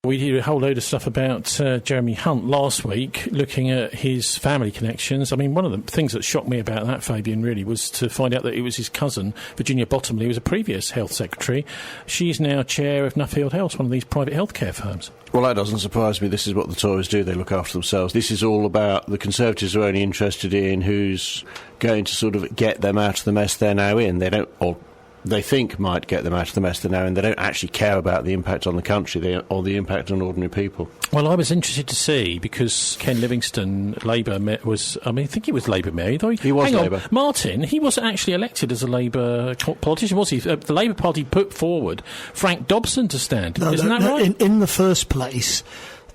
We did a whole load of stuff about Jeremy Hunt last week, looking at his family connections. I mean, one of the things that shocked me about that, Fabian, really, was to find out that it was his cousin, Virginia Bottomley, who was a previous health secretary. She's now chair of Nuffield Health, one of these private healthcare firms. Well, that doesn't surprise me. This is what the Tories do. They look after themselves. This is all about the Conservatives are only interested in who's going to sort of get them out of the mess they're now in. They don't... or they think might get them out of the mess they're now in. They don't actually care about the impact on the country or the impact on ordinary people. Well, I was interested to see, because Ken Livingston, Labour, was... I mean, I think he was Labour mayor. He was Labour. Martin, he wasn't actually elected as a Labour politician, was he? The Labour Party put forward Frank Dobson to stand. Isn't that right? In the first place...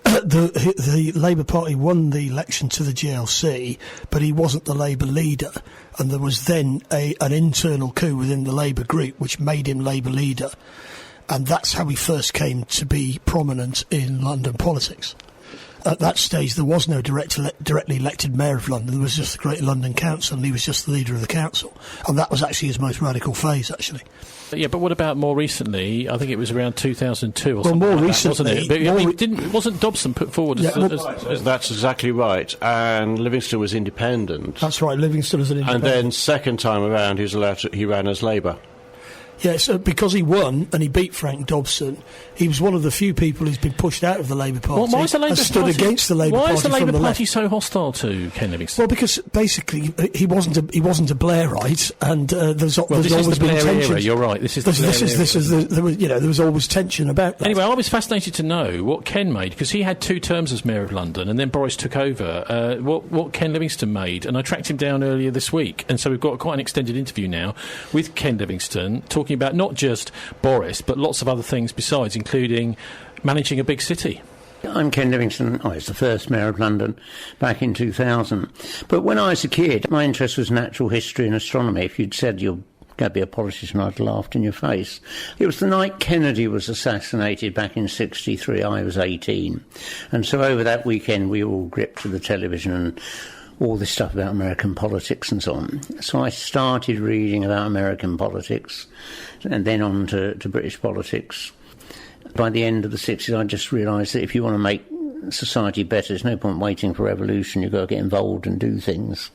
The Labour Party won the election to the GLC, but he wasn't the Labour leader, and there was then an internal coup within the Labour group which made him Labour leader, and that's how he first came to be prominent in London politics. At that stage, there was no directly elected mayor of London. There was just the Greater London Council, and he was just the leader of the council. And that was actually his most radical phase, actually. Yeah, but what about more recently? I think it was around 2002 or something. Well, more like recently... that, wasn't it? But wasn't Dobson put forward as... That's exactly right. And Livingstone was independent. That's right, Livingstone was an independent. And then second time around, he ran as Labour. Yes, because he won and he beat Frank Dobson, he was one of the few people who's been pushed out of the Labour Party. Well, why is the Labour stood Party against the Labour Party? Why is the Labour Party left. so hostile to Ken Livingston? Well, because basically he wasn't a Blairite, and there's always been tension. Era, you're right. This is there was always tension about that. Anyway, I was fascinated to know what Ken made, because he had 2 terms as mayor of London, and then Boris took over. What Ken Livingston made, and I tracked him down earlier this week, and so we've got quite an extended interview now with Ken Livingston, talking about not just Boris, but lots of other things besides, including managing a big city. I'm Ken Livingston. I was the first mayor of London back in 2000. But when I was a kid, my interest was natural history and astronomy. If you'd said you're going to be a politician, I'd laughed in your face. It was the night Kennedy was assassinated back in 1963. I was 18. And so over that weekend, we all gripped to the television and all this stuff about American politics and so on. So I started reading about American politics and then on to British politics. By the end of the 60s, I just realised that if you want to make society better, there's no point waiting for revolution. You've got to get involved and do things.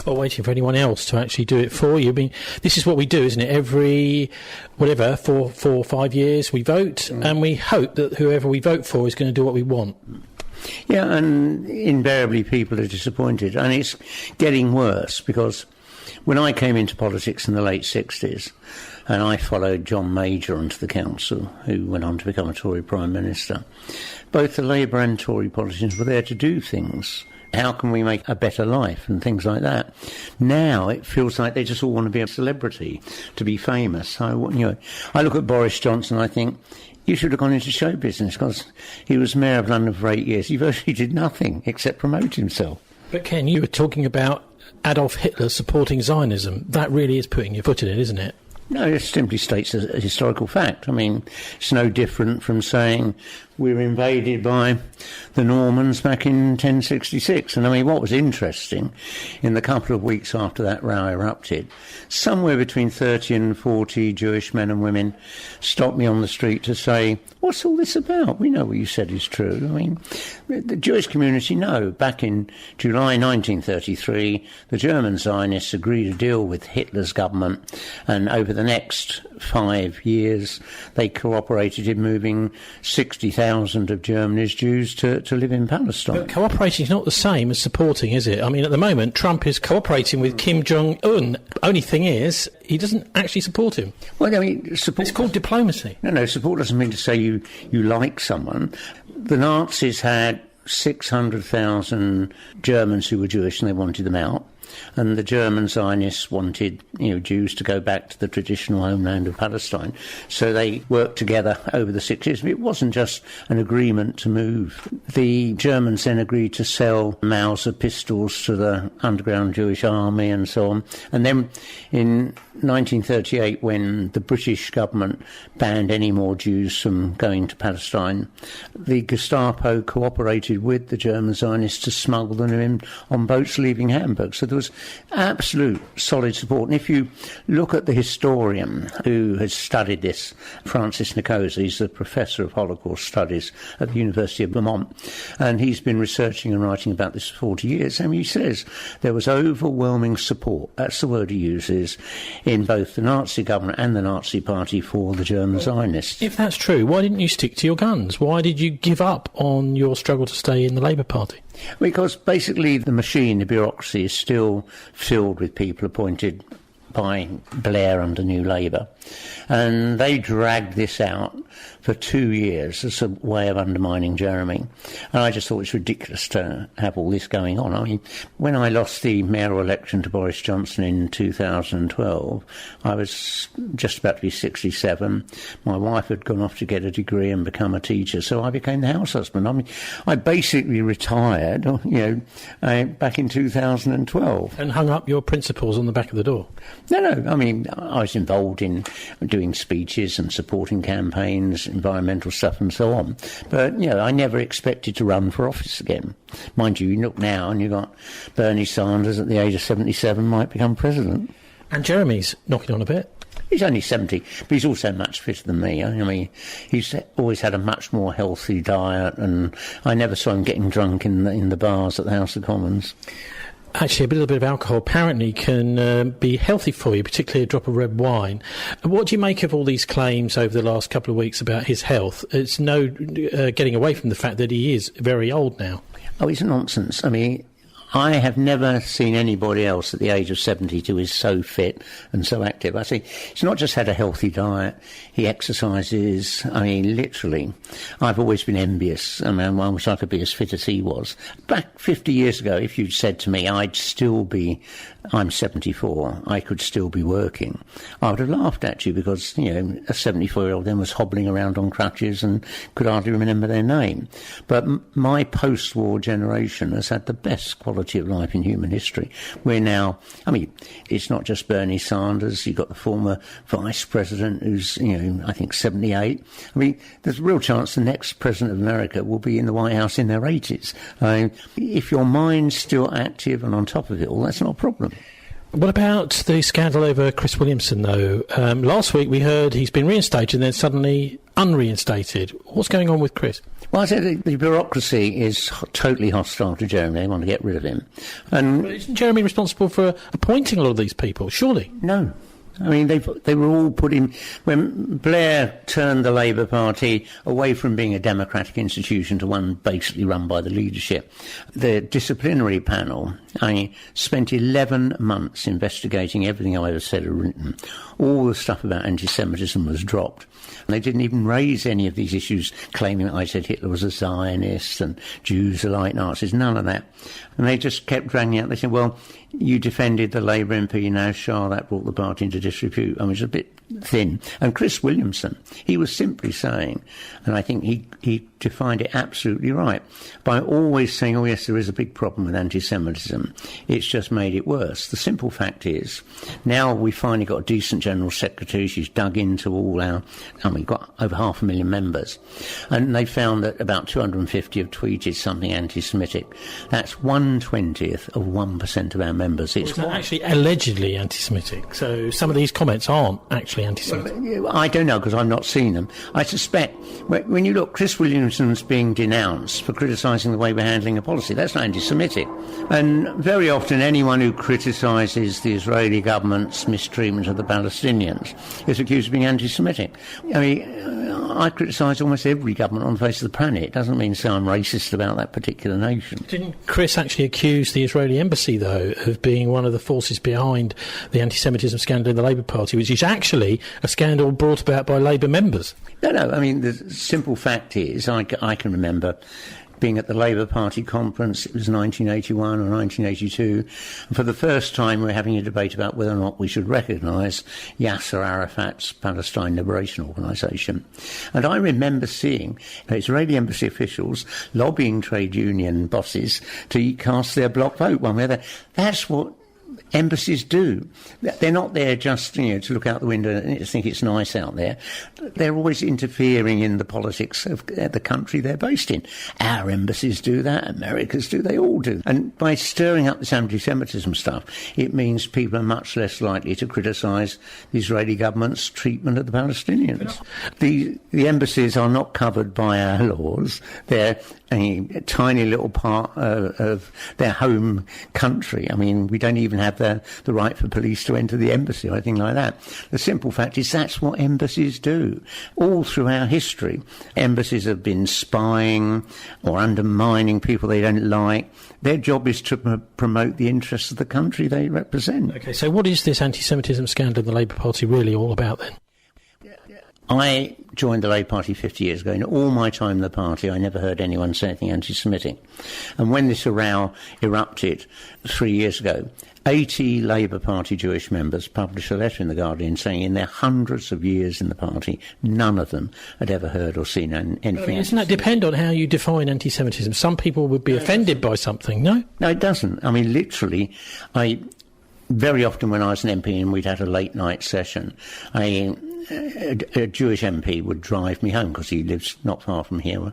Or waiting for anyone else to actually do it for you. I mean, this is what we do, isn't it? Every, 4 or 5 years we vote, and we hope that whoever we vote for is going to do what we want. Yeah, and invariably people are disappointed. And it's getting worse, because when I came into politics in the late 60s, and I followed John Major onto the council, who went on to become a Tory Prime Minister, both the Labour and Tory politicians were there to do things. How can we make a better life and things like that? Now it feels like they just all want to be a celebrity, to be famous. I look at Boris Johnson, I think, you should have gone into show business, because he was mayor of London for 8 years. He virtually did nothing except promote himself. But Ken, you were talking about Adolf Hitler supporting Zionism. That really is putting your foot in it, isn't it? No, it simply states a historical fact. I mean, it's no different from saying we were invaded by the Normans back in 1066. And I mean, what was interesting, in the couple of weeks after that row erupted, somewhere between 30 and 40 Jewish men and women stopped me on the street to say, what's all this about? We know what you said is true. I mean, the Jewish community know. Back in July 1933, the German Zionists agreed a deal with Hitler's government, and over the next 5 years, they cooperated in moving 60,000 of Germany's Jews to live in Palestine. But cooperating is not the same as supporting, is it? I mean, at the moment, Trump is cooperating with Kim Jong-un. Only thing is, he doesn't actually support him. Well, I mean, support... It's called diplomacy. No, support doesn't mean to say you like someone. The Nazis had 600,000 Germans who were Jewish and they wanted them out. And the German Zionists wanted, Jews to go back to the traditional homeland of Palestine. So they worked together over the 6 years. It wasn't just an agreement to move. The Germans then agreed to sell Mauser pistols to the underground Jewish army and so on. And then in 1938, when the British government banned any more Jews from going to Palestine, the Gestapo cooperated with the German Zionists to smuggle them in on boats leaving Hamburg. So there was absolute solid support. And if you look at the historian who has studied this, Francis Nicosa, he's the professor of Holocaust studies at the University of Vermont, and he's been researching and writing about this for 40 years, and he says there was overwhelming support, that's the word he uses, in both the Nazi government and the Nazi party for the German Zionists. If that's true, why didn't you stick to your guns? Why did you give up on your struggle to stay in the Labour Party? Because basically the machine, the bureaucracy, is still filled with people appointed by Blair under New Labour. And they dragged this out for 2 years as a way of undermining Jeremy. And I just thought it's ridiculous to have all this going on. I mean, when I lost the mayoral election to Boris Johnson in 2012, I was just about to be 67. My wife had gone off to get a degree and become a teacher, so I became the house husband. I mean, I basically retired, back in 2012. And hung up your principles on the back of the door? No, I mean, I was involved in doing speeches and supporting campaigns, environmental stuff and so on. But, I never expected to run for office again. Mind you look now and you've got Bernie Sanders at the age of 77 might become president. And Jeremy's knocking on a bit. He's only 70, but he's also much fitter than me. I mean, he's always had a much more healthy diet, and I never saw him getting drunk in the bars at the House of Commons. Actually, a little bit of alcohol apparently can be healthy for you, particularly a drop of red wine. What do you make of all these claims over the last couple of weeks about his health? It's no getting away from the fact that he is very old now. Oh, it's nonsense. I mean, I have never seen anybody else at the age of 72 who is so fit and so active. I see he's not just had a healthy diet, he exercises. I mean, literally, I've always been envious. I mean, I wish I could be as fit as he was. Back 50 years ago, if you'd said to me, I'm 74, I could still be working, I would have laughed at you because, a 74-year-old then was hobbling around on crutches and could hardly remember their name. But my post-war generation has had the best quality of life in human history. We're now, I mean, it's not just Bernie Sanders. You've got the former vice president who's, I think 78. I mean, there's a real chance the next president of America will be in the White House in their 80s. If your mind's still active and on top of it all, that's not a problem. What about the scandal over Chris Williamson, though? Last week we heard he's been reinstated and then suddenly unreinstated. What's going on with Chris? Well, I said the bureaucracy is totally hostile to Jeremy. They want to get rid of him. And but isn't Jeremy responsible for appointing a lot of these people, surely? No. I mean, they were all put in... When Blair turned the Labour Party away from being a democratic institution to one basically run by the leadership, the disciplinary panel, spent 11 months investigating everything I ever said or written. All the stuff about anti-Semitism was dropped. And they didn't even raise any of these issues, claiming that I said Hitler was a Zionist and Jews are like Nazis, none of that. And they just kept dragging out. They said, well, you defended the Labour MP, now Shah, that brought the party into disrepute. I mean, it's a bit thin. And Chris Williamson, he was simply saying, and I think he defined it absolutely right, by always saying, oh yes, there is a big problem with anti-Semitism. It's just made it worse. The simple fact is, now we finally got a decent General Secretary. She's dug into all our, we've got over 500,000 members. And they found that about 250 have tweeted something anti-Semitic. That's 1/20th of 1% of our members. It's actually allegedly anti-Semitic. So some of these comments aren't actually anti-Semitic. Well, I don't know because I've not seen them. I suspect when you look, Chris Williamson's being denounced for criticising the way we're handling a policy. That's not anti-Semitic. And very often anyone who criticises the Israeli government's mistreatment of the Palestinians is accused of being anti-Semitic. I mean, I criticise almost every government on the face of the planet. It doesn't mean to say I'm racist about that particular nation. Didn't Chris actually accuse the Israeli embassy, though, of being one of the forces behind the anti-Semitism scandal in the Labour Party, which is actually a scandal brought about by Labour members? No, I mean, the simple fact is, I can remember being at the Labour Party conference, it was 1981 or 1982, and for the first time we're having a debate about whether or not we should recognise Yasser Arafat's Palestine Liberation Organisation. And I remember seeing Israeli embassy officials lobbying trade union bosses to cast their block vote one way or the other. That's what embassies do. They're not there just, to look out the window and think it's nice out there. They're always interfering in the politics of the country they're based in. Our embassies do that, America's do, they all do. And by stirring up this anti-Semitism stuff, it means people are much less likely to criticise the Israeli government's treatment of the Palestinians. The embassies are not covered by our laws. They're a tiny little part of their home country. I mean, we don't even have the right for police to enter the embassy or anything like that. The simple fact is that's what embassies do. All through our history, embassies have been spying or undermining people they don't like. Their job is to promote the interests of the country they represent. OK, so what is this anti-Semitism scandal in the Labour Party really all about then? I joined the Labour Party 50 years ago. In all my time in the party, I never heard anyone say anything anti-Semitic. And when this row erupted 3 years ago, 80 Labour Party Jewish members published a letter in The Guardian saying in their hundreds of years in the party, none of them had ever heard or seen anything. Doesn't that depend on how you define anti-Semitism? Some people would be offended by something, no? No, it doesn't. I mean, literally, very often when I was an MP and we'd had a late night session, a Jewish MP would drive me home because he lives not far from here.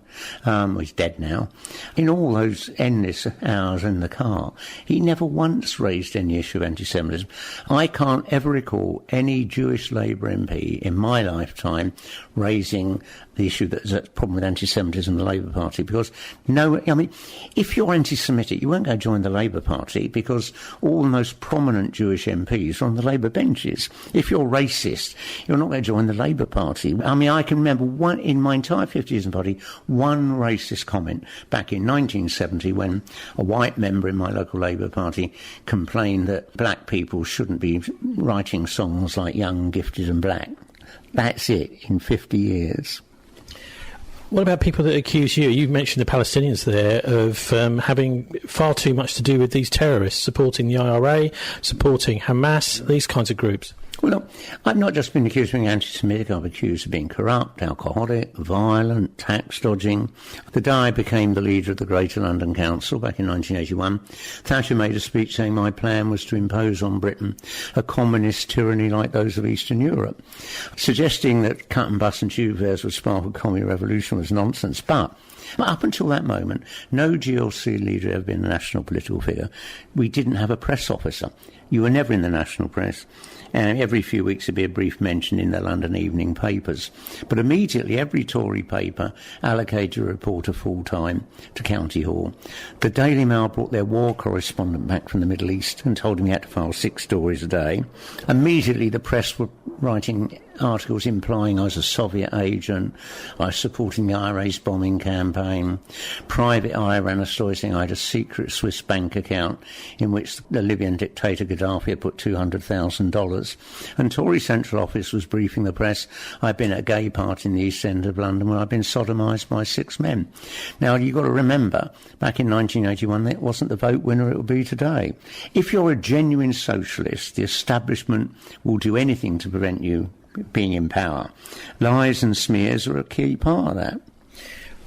He's dead now. In all those endless hours in the car, he never once raised any issue of anti-Semitism. I can't ever recall any Jewish Labour MP in my lifetime raising the issue that there's a problem with anti-Semitism in the Labour Party, because if you're anti-Semitic, you won't go join the Labour Party because all the most prominent Jewish MPs are on the Labour benches. If you're racist, you're not going to join the Labour Party. I mean, I can remember in my entire 50 years in the party, one racist comment back in 1970 when a white member in my local Labour Party complained that black people shouldn't be writing songs like Young, Gifted and Black. That's it, in 50 years. What about people that accuse you? You've mentioned the Palestinians there of having far too much to do with these terrorists, supporting the IRA, supporting Hamas, these kinds of groups. Well, look, I've not just been accused of being anti-Semitic, I've accused of being corrupt, alcoholic, violent, tax dodging. The day I became the leader of the Greater London Council back in 1981, Thatcher made a speech saying my plan was to impose on Britain a communist tyranny like those of Eastern Europe. Suggesting that cut and bus and tube fares would spark a commie revolution was nonsense, but up until that moment, no GLC leader had ever been a national political figure. We didn't have a press officer. You were never in the national press. And every few weeks there'd be a brief mention in the London evening papers. But immediately every Tory paper allocated a reporter full-time to County Hall. The Daily Mail brought their war correspondent back from the Middle East and told him he had to file 6 stories a day. Immediately the press were writing articles implying I was a Soviet agent, I was supporting the IRA's bombing campaign. Private Eye ran a story saying I had a secret Swiss bank account in which the Libyan dictator Gaddafi had put $200,000. And Tory Central Office was briefing the press, I'd been at a gay party in the East End of London where I'd been sodomised by 6 men. Now, you've got to remember, back in 1981, that wasn't the vote winner it would be today. If you're a genuine socialist, the establishment will do anything to prevent you being in power. Lies and smears are a key part of that.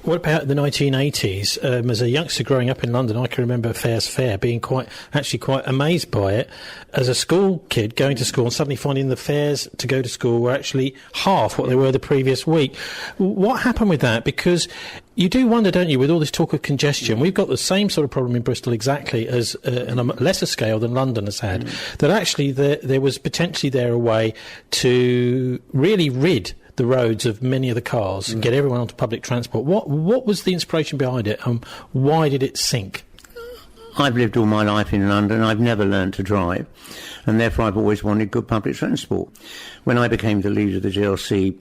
What about the 1980s? As a youngster growing up in London, I can remember Fair's Fair being quite amazed by it. As a school kid going to school and suddenly finding the fares to go to school were actually half what they were the previous week. What happened with that? Because you do wonder, don't you, with all this talk of congestion, we've got the same sort of problem in Bristol exactly as on a lesser scale than London has had, that actually there was potentially a way to really rid the roads of many of the cars and get everyone onto public transport. What was the inspiration behind it and why did it sink? I've lived all my life in London. I've never learned to drive, and therefore I've always wanted good public transport. When I became the leader of the GLC,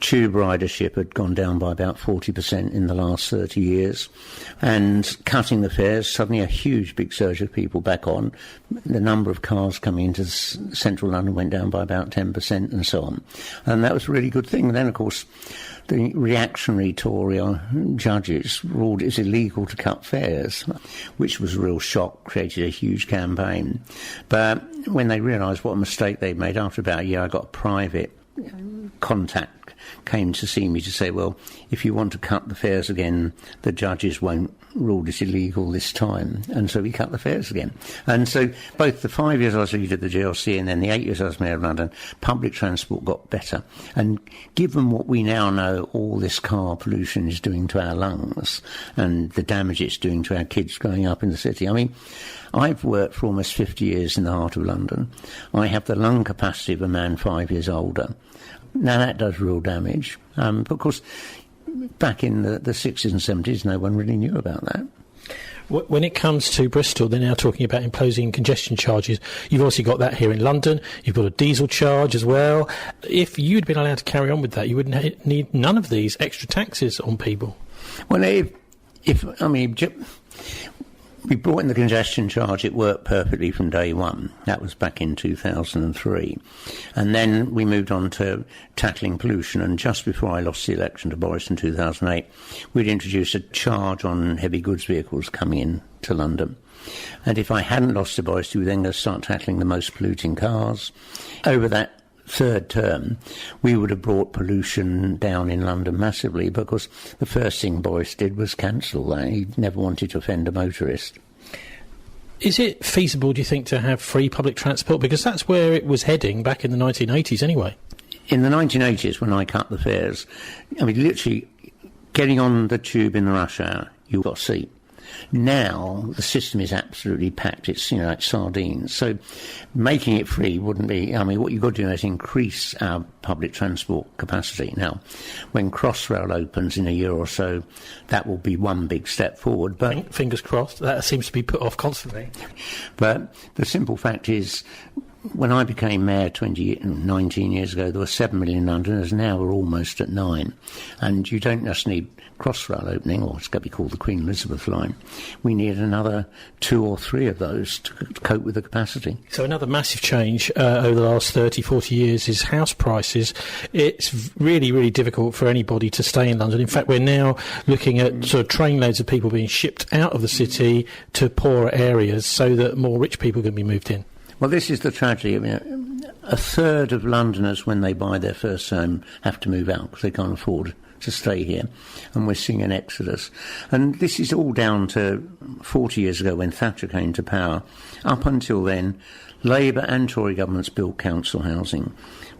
tube ridership had gone down by about 40% in the last 30 years, and cutting the fares, suddenly a huge big surge of people back on. The number of cars coming into central London went down by about 10% and so on. And that was a really good thing. And then, of course, the reactionary Tory judges ruled it's illegal to cut fares, which was a real shock, created a huge campaign. But when they realised what a mistake they'd made, after about a year I got a private contact came to see me to say, well, if you want to cut the fares again, the judges won't rule it illegal this time. And so we cut the fares again. And so both the 5 years I was leader of the GLC and then the 8 years I was Mayor of London, public transport got better. And given what we now know, all this car pollution is doing to our lungs and the damage it's doing to our kids growing up in the city. I mean, I've worked for almost 50 years in the heart of London. I have the lung capacity of a man 5 years older. Now, that does real damage. But of course, back in the 60s and 70s, no one really knew about that. When it comes to Bristol, they're now talking about imposing congestion charges. You've obviously got that here in London. You've got a diesel charge as well. If you'd been allowed to carry on with that, you wouldn't need none of these extra taxes on people. Well, we brought in the congestion charge. It worked perfectly from day one. That was back in 2003. And then we moved on to tackling pollution. And just before I lost the election to Boris in 2008, we'd introduced a charge on heavy goods vehicles coming in to London. And if I hadn't lost to Boris, we were then going to start tackling the most polluting cars. Over that third term, we would have brought pollution down in London massively, because the first thing Boris did was cancel that. He never wanted to offend a motorist. Is it feasible, do you think, to have free public transport? Because that's where it was heading back in the 1980s anyway. In the 1980s, when I cut the fares, I mean, literally, getting on the tube in the rush hour, you got a seat. Now, the system is absolutely packed. It's, like sardines. So making it free wouldn't be... I mean, what you've got to do is increase our public transport capacity. Now, when Crossrail opens in a year or so, that will be one big step forward. But fingers crossed. That seems to be put off constantly. But the simple fact is, when I became mayor 19 years ago, there were 7 million Londoners. Now we're almost at 9. And you don't just need Crossrail opening, or it's going to be called the Queen Elizabeth line. We need another 2 or 3 of those to cope with the capacity. So another massive change over the last 30, 40 years is house prices. It's really, really difficult for anybody to stay in London. In fact, we're now looking at sort of trainloads of people being shipped out of the city to poorer areas so that more rich people can be moved in. Well, this is the tragedy. I mean, a third of Londoners, when they buy their first home, have to move out because they can't afford to stay here. And we're seeing an exodus. And this is all down to 40 years ago when Thatcher came to power. Up until then, Labour and Tory governments built council housing.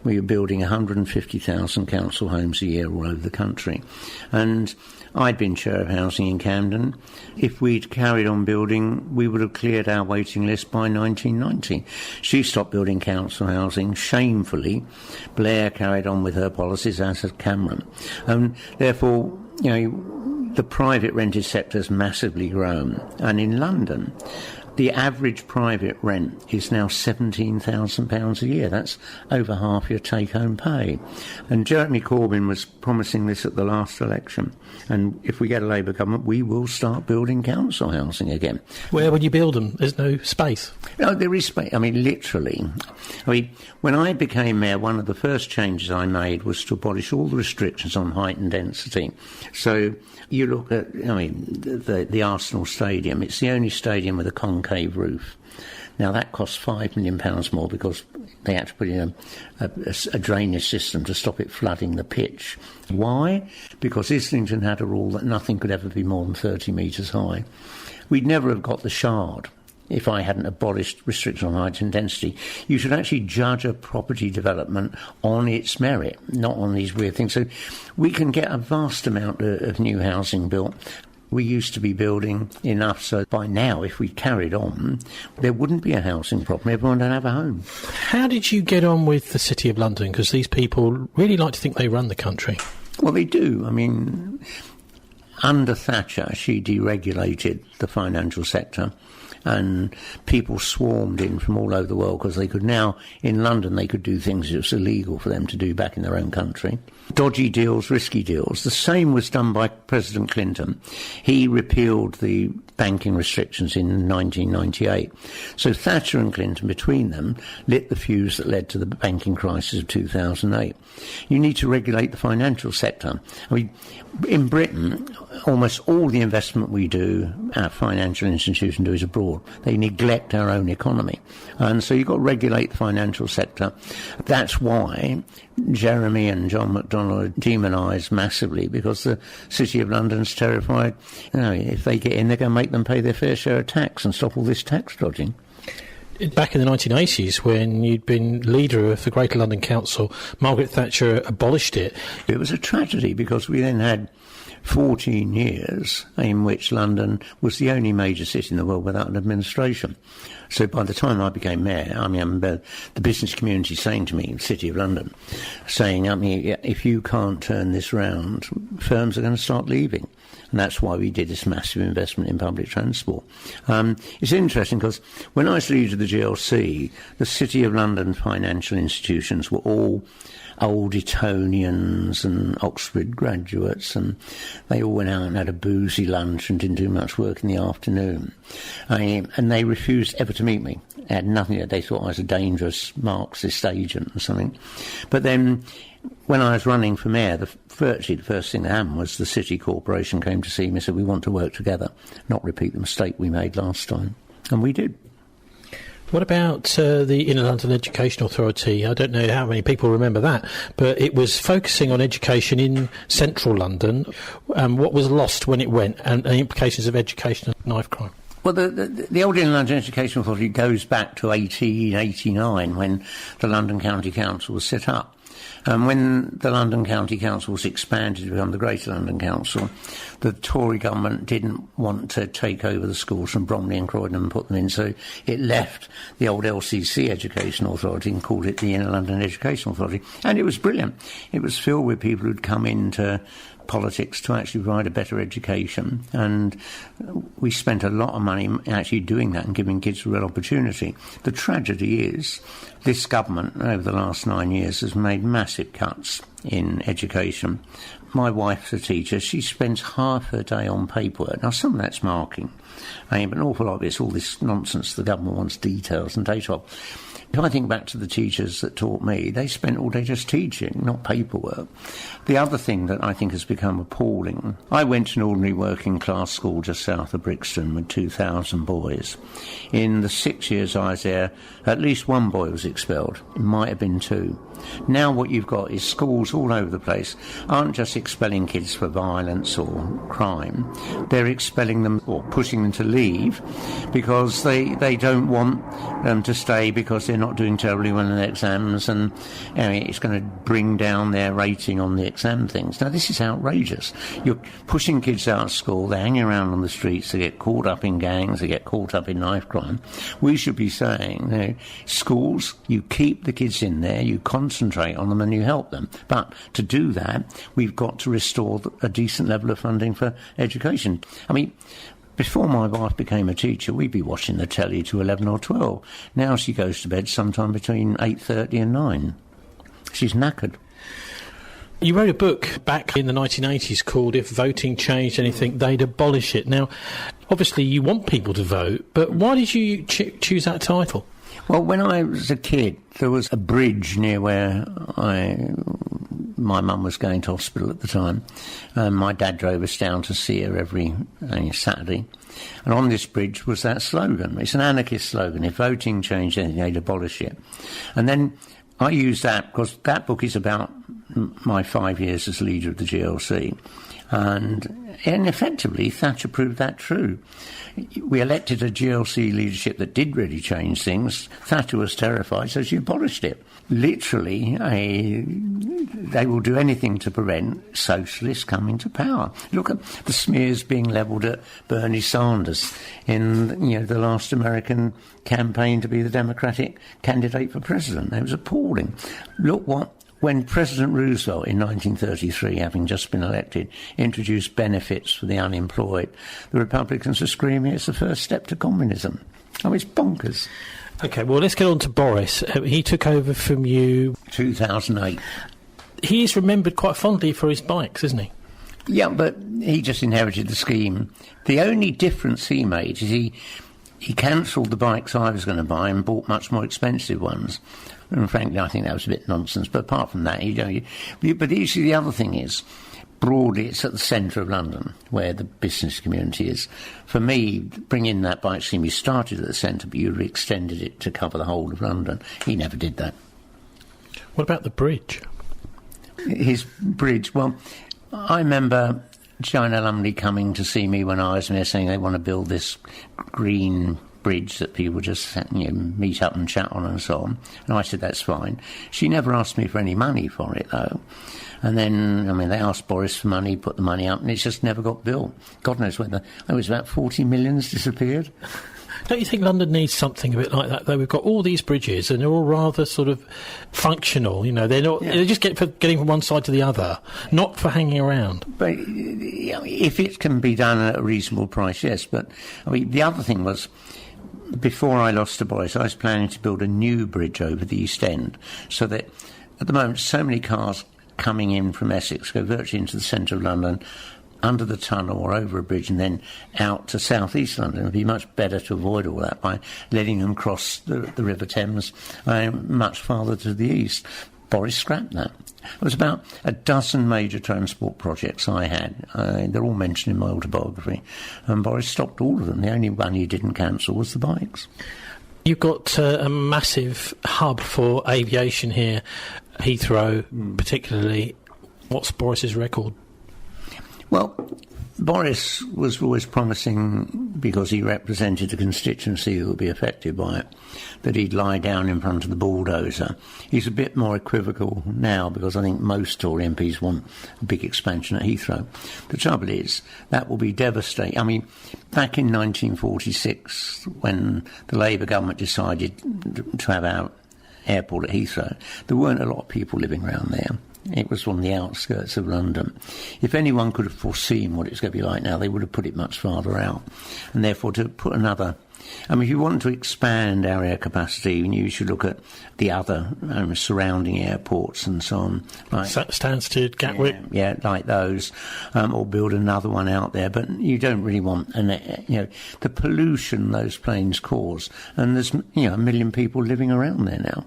We were building 150,000 council homes a year all over the country. And I'd been chair of housing in Camden. If we'd carried on building, we would have cleared our waiting list by 1990. She stopped building council housing shamefully. Blair carried on with her policies, as had Cameron. And therefore, the private rented sector has massively grown. And in London, the average private rent is now £17,000 a year. That's over half your take-home pay. And Jeremy Corbyn was promising this at the last election. And if we get a Labour government, we will start building council housing again. Where would you build them? There's no space. No, there is space. I mean, literally. When I became mayor, one of the first changes I made was to abolish all the restrictions on height and density. So you look at, the Arsenal Stadium. It's the only stadium with a concave roof. Now, that costs £5 million more because they had to put in a drainage system to stop it flooding the pitch. Why? Because Islington had a rule that nothing could ever be more than 30 metres high. We'd never have got the Shard if I hadn't abolished restriction on height and density. You should actually judge a property development on its merit, not on these weird things. So we can get a vast amount of new housing built. We used to be building enough so by now, if we carried on, there wouldn't be a housing problem. Everyone would have a home. How did you get on with the City of London? Because these people really like to think they run the country. Well, they do. I mean, under Thatcher, she deregulated the financial sector. And people swarmed in from all over the world because they could now, in London, they could do things that was illegal for them to do back in their own country. Dodgy deals, risky deals. The same was done by President Clinton. He repealed the banking restrictions in 1998. So Thatcher and Clinton, between them, lit the fuse that led to the banking crisis of 2008. You need to regulate the financial sector. I mean, in Britain, almost all the investment we do, our financial institutions do, is abroad. They neglect our own economy. And so you've got to regulate the financial sector. That's why Jeremy and John McDonnell are demonised massively, because the City of London's terrified, if they get in, they're going to make them pay their fair share of tax and stop all this tax dodging. Back in the 1980s, when you'd been leader of the Greater London Council, Margaret Thatcher abolished it. It was a tragedy, because we then had 14 years in which London was the only major city in the world without an administration. So by the time I became mayor, I remember the business community saying to me, City of London, saying, if you can't turn this round, firms are going to start leaving. And that's why we did this massive investment in public transport. It's interesting, because when I was leader of the GLC, the City of London financial institutions were all old Etonians and Oxford graduates, and they all went out and had a boozy lunch and didn't do much work in the afternoon. And they refused ever to meet me. They had nothing. They thought I was a dangerous Marxist agent or something. But then, when I was running for mayor, virtually the first thing that happened was the City Corporation came to see me and said, we want to work together, not repeat the mistake we made last time. And we did. What about the Inner London Education Authority? I don't know how many people remember that, but it was focusing on education in central London. What was lost when it went, and the implications of education and knife crime? Well, the old Inner London Education Authority goes back to 1889, when the London County Council was set up. When the London County Council was expanded to become the Greater London Council, the Tory government didn't want to take over the schools from Bromley and Croydon and put them in, so it left the old LCC Education Authority and called it the Inner London Education Authority. And it was brilliant. It was filled with people who'd come into politics to actually provide a better education, and we spent a lot of money actually doing that and giving kids a real opportunity. The tragedy is this government over the last 9 years has made massive cuts in education. My wife's a teacher. She spends half her day on paperwork. Now, some of that's marking, but an awful lot of it's all this nonsense the government wants details and data of. If I think back to the teachers that taught me, they spent all day just teaching, not paperwork. The other thing that I think has become appalling, I went to an ordinary working class school just south of Brixton with 2,000 boys. In the 6 years I was there, at least one boy was expelled. It might have been two. Now what you've got is schools all over the place aren't just expelling kids for violence or crime. They're expelling them or pushing them to leave because they don't want them to stay because they're not doing terribly well in their exams, and it's going to bring down their rating on the exam things. Now, this is outrageous. You're pushing kids out of school, they're hanging around on the streets, they get caught up in gangs, they get caught up in knife crime. We should be saying, schools, you keep the kids in there, you concentrate on them and you help them. But to do that, we've got to restore a decent level of funding for education. I mean, before my wife became a teacher, we'd be watching the telly to 11 or 12. Now she goes to bed sometime between 8:30 and 9. She's knackered. You wrote a book back in the 1980s called If Voting Changed Anything, They'd Abolish It. Now, obviously you want people to vote, but why did you choose that title? Well, when I was a kid, there was a bridge near where my mum was going to hospital at the time. My dad drove us down to see her every Saturday. And on this bridge was that slogan. It's an anarchist slogan. If voting changed anything, they'd abolish it. And then I used that because that book is about my 5 years as leader of the GLC. And effectively, Thatcher proved that true. We elected a GLC leadership that did really change things. Thatcher was terrified, so she abolished it. Literally, they will do anything to prevent socialists coming to power. Look at the smears being levelled at Bernie Sanders in the last American campaign to be the Democratic candidate for president. It was appalling. Look when President Roosevelt in 1933, having just been elected, introduced benefits for the unemployed, the Republicans were screaming it's the first step to communism. It's bonkers. OK, well, let's get on to Boris. He took over from you 2008. He is remembered quite fondly for his bikes, isn't he? Yeah, but he just inherited the scheme. The only difference he made is he cancelled the bikes I was going to buy and bought much more expensive ones. And frankly, I think that was a bit nonsense. But apart from that, but usually the other thing is, broadly, it's at the centre of London, where the business community is. For me, bringing that bike scheme, you started at the centre, but you extended it to cover the whole of London. He never did that. What about the bridge? His bridge, well, I remember China Lumley coming to see me when I was there, saying they want to build this green bridge that people just meet up and chat on and so on. And I said, that's fine. She never asked me for any money for it, though. And then, they asked Boris for money, put the money up, and it just never got built. God knows whether it was about 40 million's disappeared. Don't you think London needs something a bit like that, though? We've got all these bridges, and they're all rather sort of functional, they're not, they're just getting from one side to the other, not for hanging around. But if it can be done at a reasonable price, yes. But, the other thing was, before I lost to Boris, I was planning to build a new bridge over the East End, so that at the moment so many cars coming in from Essex go virtually into the centre of London, under the tunnel or over a bridge and then out to south east London. It would be much better to avoid all that by letting them cross the River Thames much farther to the east. Boris scrapped that. It was about a dozen major transport projects I had. They're all mentioned in my autobiography. And Boris stopped all of them. The only one he didn't cancel was the bikes. You've got a massive hub for aviation here, Heathrow particularly. What's Boris's record? Well, Boris was always promising, because he represented a constituency that would be affected by it, that he'd lie down in front of the bulldozer. He's a bit more equivocal now, because I think most Tory MPs want a big expansion at Heathrow. The trouble is, that will be devastating. Back in 1946, when the Labour government decided to have our airport at Heathrow, there weren't a lot of people living around there. It was on the outskirts of London. If anyone could have foreseen what it's going to be like now, they would have put it much farther out. And therefore, to put another... if you want to expand our air capacity, you should look at the other surrounding airports and so on. Like Stansted, Gatwick. Yeah, like those. Or build another one out there. But you don't really want... the pollution those planes cause. And there's, 1 million people living around there now.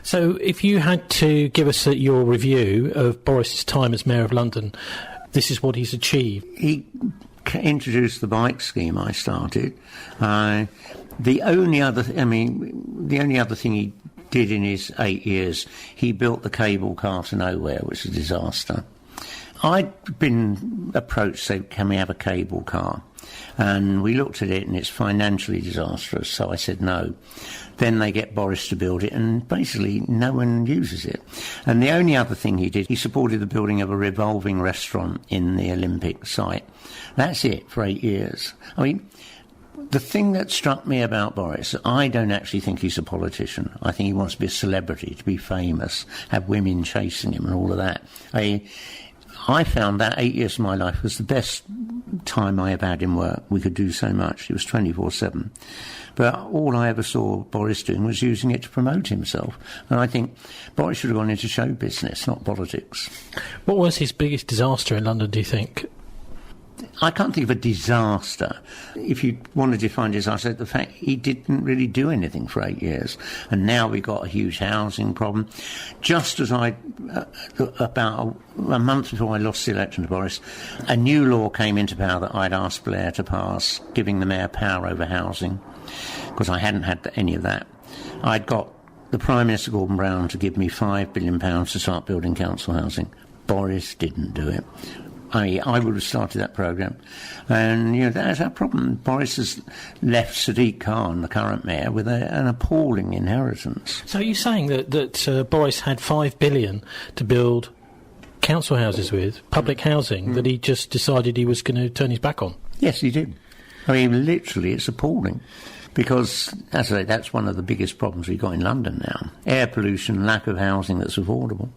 So if you had to give us your review of Boris's time as Mayor of London, this is what he's achieved. He introduced the bike scheme I started. The only other thing he did in his 8 years, he built the cable car to nowhere, which was a disaster. I'd been approached, say, can we have a cable car? And we looked at it and it's financially disastrous, so I said no. Then they get Boris to build it and basically no one uses it. And the only other thing he did, he supported the building of a revolving restaurant in the Olympic site. That's it for 8 years. The thing that struck me about Boris, I don't actually think he's a politician. I think he wants to be a celebrity, to be famous, have women chasing him and all of that. I found that 8 years of my life was the best time I ever had in work. We could do so much. It was 24/7. But all I ever saw Boris doing was using it to promote himself. And I think Boris should have gone into show business, not politics. What was his biggest disaster in London, do you think? I can't think of a disaster. If you want to define disaster, the fact he didn't really do anything for 8 years. And now we've got a huge housing problem. Just as about a month before I lost the election to Boris, a new law came into power that I'd asked Blair to pass, giving the mayor power over housing, because I hadn't had any of that. I'd got the Prime Minister, Gordon Brown, to give me £5 billion to start building council housing. Boris didn't do it. I would have started that programme. And, that's our problem. Boris has left Sadiq Khan, the current mayor, with an appalling inheritance. So are you saying that Boris had £5 billion to build council houses with, public housing, that he just decided he was going to turn his back on? Yes, he did. Literally, it's appalling. Because, as I say, that's one of the biggest problems we've got in London now. Air pollution, lack of housing that's affordable.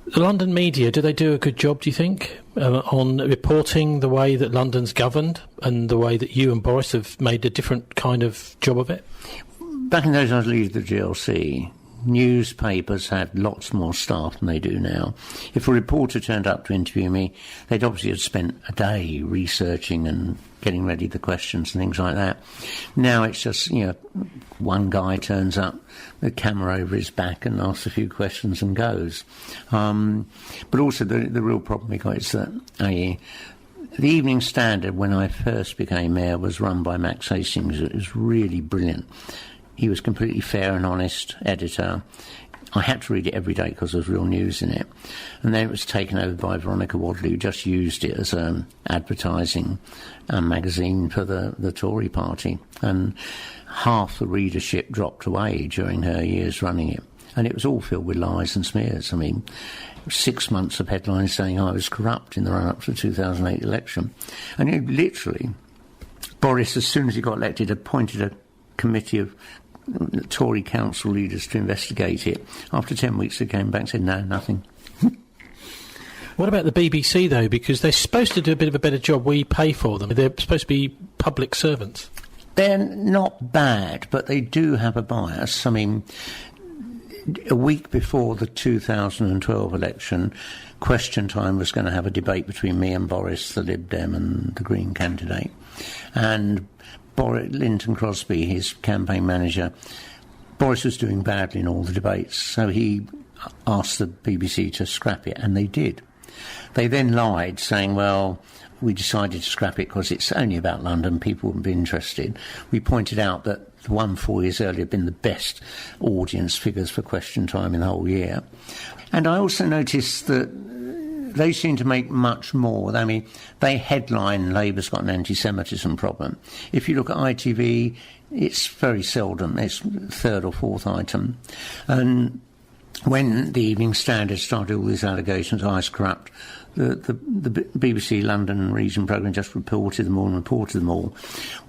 The London media, do they do a good job, do you think, on reporting the way that London's governed and the way that you and Boris have made a different kind of job of it? Back in those days, I was leading the GLC. newspapers had lots more staff than they do now. If a reporter turned up to interview me, they'd obviously have spent a day researching and getting ready the questions and things like that. Now it's just, one guy turns up, the camera over his back and asks a few questions and goes. But also the real problem we got is that the Evening Standard, when I first became mayor, was run by Max Hastings. It was really brilliant. He was completely fair and honest editor. I had to read it every day because there was real news in it. And then it was taken over by Veronica Wadley, who just used it as an advertising magazine for the Tory party. And half the readership dropped away during her years running it. And it was all filled with lies and smears. 6 months of headlines saying I was corrupt in the run-up to the 2008 election. And literally, Boris, as soon as he got elected, appointed a committee of Tory council leaders to investigate it. After 10 weeks they came back and said, no, nothing. What about the BBC, though? Because they're supposed to do a bit of a better job. We pay for them. They're supposed to be public servants. They're not bad, but they do have a bias. A week before the 2012 election, Question Time was going to have a debate between me and Boris, the Lib Dem, and the Green candidate. And Linton Crosby, his campaign manager, Boris was doing badly in all the debates, so he asked the BBC to scrap it, and they did. They then lied, saying, well, we decided to scrap it because it's only about London, people wouldn't be interested. We pointed out that the one 4 years earlier had been the best audience figures for Question Time in the whole year. And I also noticed that they seem to make much more. They headline Labour's got an anti-Semitism problem. If you look at ITV, it's very seldom. It's third or fourth item. And when the Evening Standard started all these allegations, I was corrupt, the BBC London region programme just reported them all.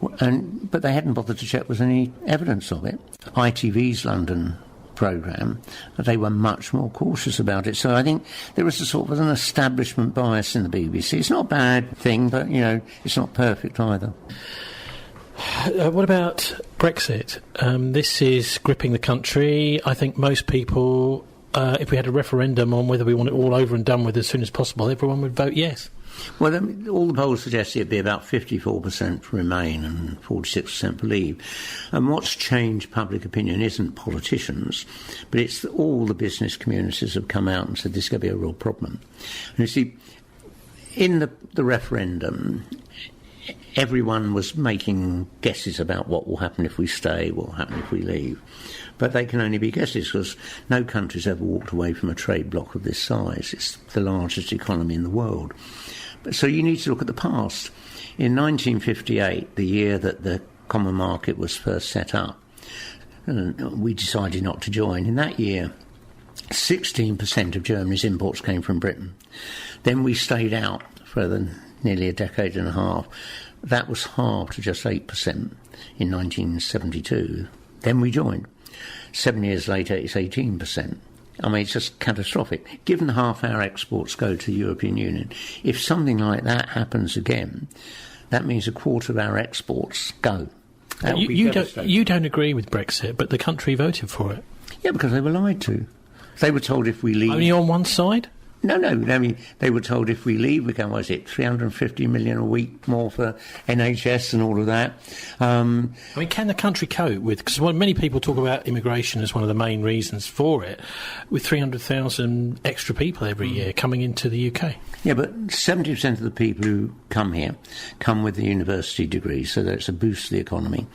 But they hadn't bothered to check was any evidence of it. ITV's London programme, they were much more cautious about it. So I think there was a sort of an establishment bias in the BBC. It's not a bad thing, but, it's not perfect either. What about Brexit? This is gripping the country. I think most people, if we had a referendum on whether we want it all over and done with as soon as possible, everyone would vote yes. Well, all the polls suggest it'd be about 54% Remain and 46% Believe. And what's changed public opinion isn't politicians, but it's all the business communities have come out and said this is going to be a real problem. And you see, in the referendum, everyone was making guesses about what will happen if we stay, what will happen if we leave. But they can only be guesses because no country's ever walked away from a trade bloc of this size. It's the largest economy in the world. So you need to look at the past. In 1958, the year that the common market was first set up, we decided not to join. In that year, 16% of Germany's imports came from Britain. Then we stayed out for nearly a decade and a half. That was halved to just 8% in 1972. Then we joined. 7 years later, it's 18%. It's just catastrophic. Given half our exports go to the European Union, if something like that happens again, that means a quarter of our exports go. You don't agree with Brexit, but the country voted for it. Yeah, because they were lied to. They were told if we leave... Only on one side? No. They were told if we leave, we can, 350 million a week more for NHS and all of that. Can the country cope with... Because many people talk about immigration as one of the main reasons for it, with 300,000 extra people every year coming into the UK. Yeah, but 70% of the people who come here come with a university degree, so that's a boost to the economy.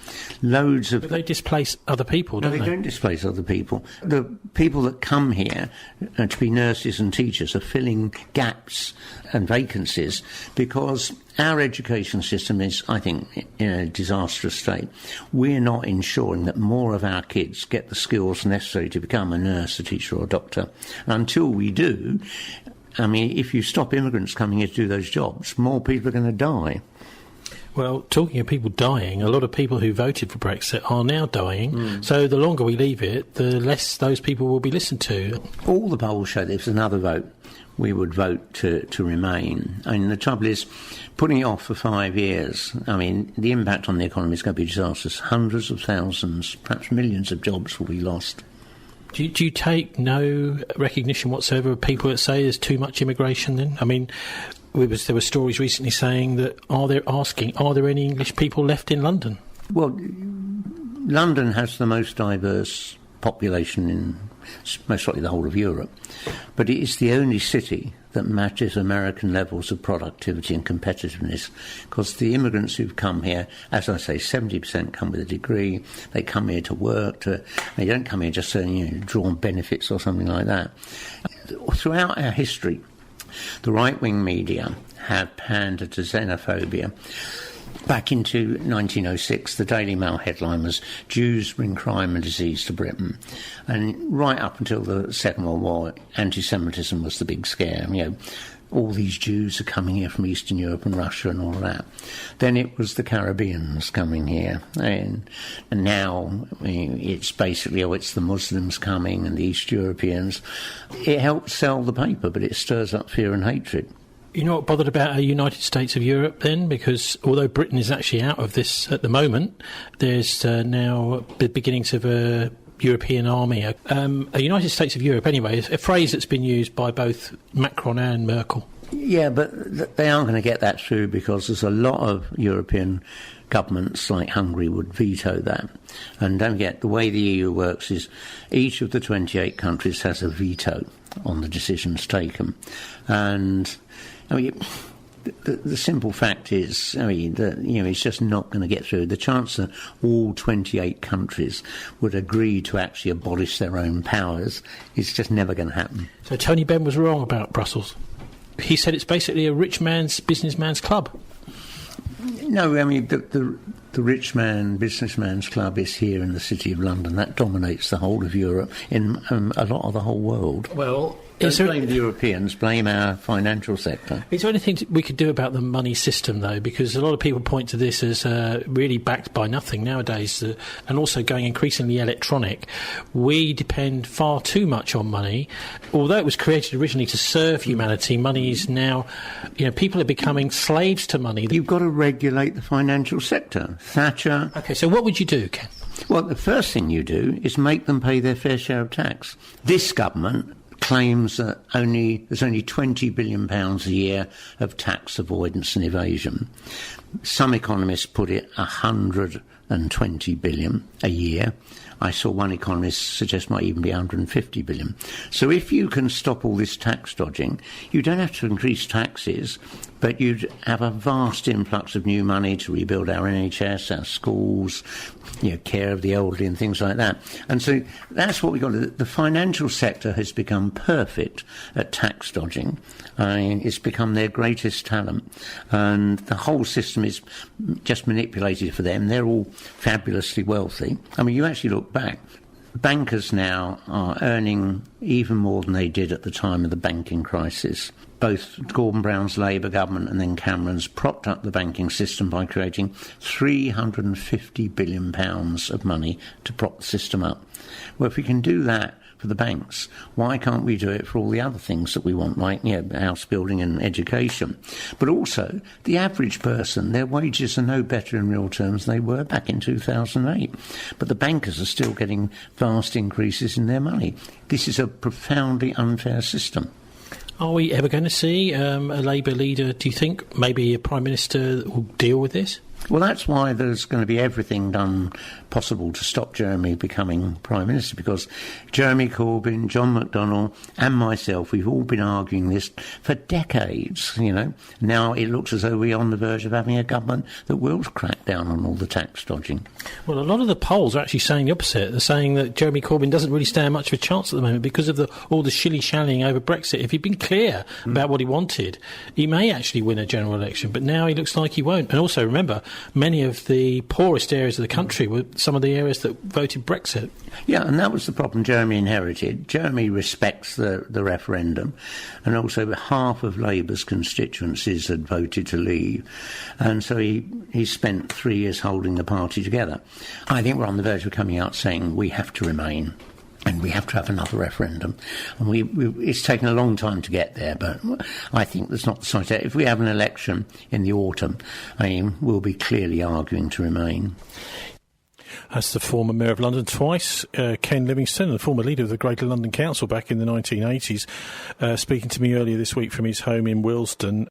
But they displace other people, don't they? No, they don't displace other people. The people that come here to be nurses and teachers are filling gaps and vacancies because our education system is, I think, in a disastrous state. We're not ensuring that more of our kids get the skills necessary to become a nurse, a teacher or a doctor. And until we do, if you stop immigrants coming here to do those jobs, more people are going to die. Well, talking of people dying, a lot of people who voted for Brexit are now dying. So the longer we leave it, the less those people will be listened to. All the polls show that if there's another vote, we would vote to remain. The trouble is, putting it off for 5 years, the impact on the economy is going to be disastrous. Hundreds of thousands, perhaps millions of jobs will be lost. Do you take no recognition whatsoever of people that say there's too much immigration then? I mean, there were stories recently saying that are there any English people left in London? Well, London has the most diverse population in most likely the whole of Europe, but it is the only city that matches American levels of productivity and competitiveness, because the immigrants who've come here, as I say, 70% come with a degree. They come here to work. They don't come here just to draw on benefits or something like that. Throughout our history, the right-wing media have pandered to xenophobia. Back into 1906, the Daily Mail headline was "Jews bring crime and disease to Britain." And right up until the Second World War, anti-Semitism was the big scare. All these Jews are coming here from Eastern Europe and Russia and all of that. Then it was the Caribbeans coming here. And now it's basically, it's the Muslims coming and the East Europeans. It helps sell the paper, but it stirs up fear and hatred. You're not bothered about a United States of Europe then? Because although Britain is actually out of this at the moment, there's now the beginnings of a European army. A United States of Europe, anyway, is a phrase that's been used by both Macron and Merkel. Yeah, but they aren't going to get that through because there's a lot of European governments like Hungary would veto that. And don't forget, the way the EU works is each of the 28 countries has a veto on the decisions taken. And the simple fact is, it's just not going to get through. The chance that all 28 countries would agree to actually abolish their own powers is just never going to happen. So Tony Benn was wrong about Brussels. He said it's basically a rich man's, businessman's club. No, the rich man, businessman's club is here in the City of London. That dominates the whole of Europe, in a lot of the whole world. Well, don't blame the Europeans, blame our financial sector. Is there anything we could do about the money system, though? Because a lot of people point to this as really backed by nothing nowadays, and also going increasingly electronic. We depend far too much on money. Although it was created originally to serve humanity, money is now, people are becoming slaves to money. You've got to regulate the financial sector. Thatcher... OK, so what would you do, Ken? Well, the first thing you do is make them pay their fair share of tax. This government claims that there's only £20 billion a year of tax avoidance and evasion. Some economists put it 120 billion a year. I saw one economist suggest might even be 150 billion. So if you can stop all this tax dodging, you don't have to increase taxes, but you'd have a vast influx of new money to rebuild our NHS, our schools, care of the elderly and things like that. And so that's what we've got to do. The financial sector has become perfect at tax dodging. It's become their greatest talent. And the whole system is just manipulated for them. They're all fabulously wealthy. You actually look back. Bankers now are earning even more than they did at the time of the banking crisis. Both Gordon Brown's Labour government and then Cameron's propped up the banking system by creating £350 billion of money to prop the system up. Well, if we can do that for the banks, why can't we do it for all the other things that we want, like house building and education? But also, the average person, their wages are no better in real terms than they were back in 2008. But the bankers are still getting vast increases in their money. This is a profoundly unfair system. Are we ever going to see a Labour leader, do you think, maybe a Prime Minister that will deal with this? Well, that's why there's going to be everything done possible to stop Jeremy becoming Prime Minister, because Jeremy Corbyn, John McDonnell and myself, we've all been arguing this for decades, Now it looks as though we're on the verge of having a government that will crack down on all the tax dodging. Well, a lot of the polls are actually saying the opposite. They're saying that Jeremy Corbyn doesn't really stand much of a chance at the moment because of all the shilly-shallying over Brexit. If he'd been clear about what he wanted, he may actually win a general election, but now he looks like he won't. And also, remember, many of the poorest areas of the country were some of the areas that voted Brexit. Yeah, and that was the problem Jeremy inherited. Jeremy respects the referendum, and also half of Labour's constituencies had voted to leave, and so he spent 3 years holding the party together. I think we're on the verge of coming out saying we have to remain. And we have to have another referendum. And it's taken a long time to get there, but I think there's not the slight. If we have an election in the autumn, we'll be clearly arguing to remain. That's the former Mayor of London twice, Ken Livingston, the former leader of the Greater London Council back in the 1980s, speaking to me earlier this week from his home in Wilsden.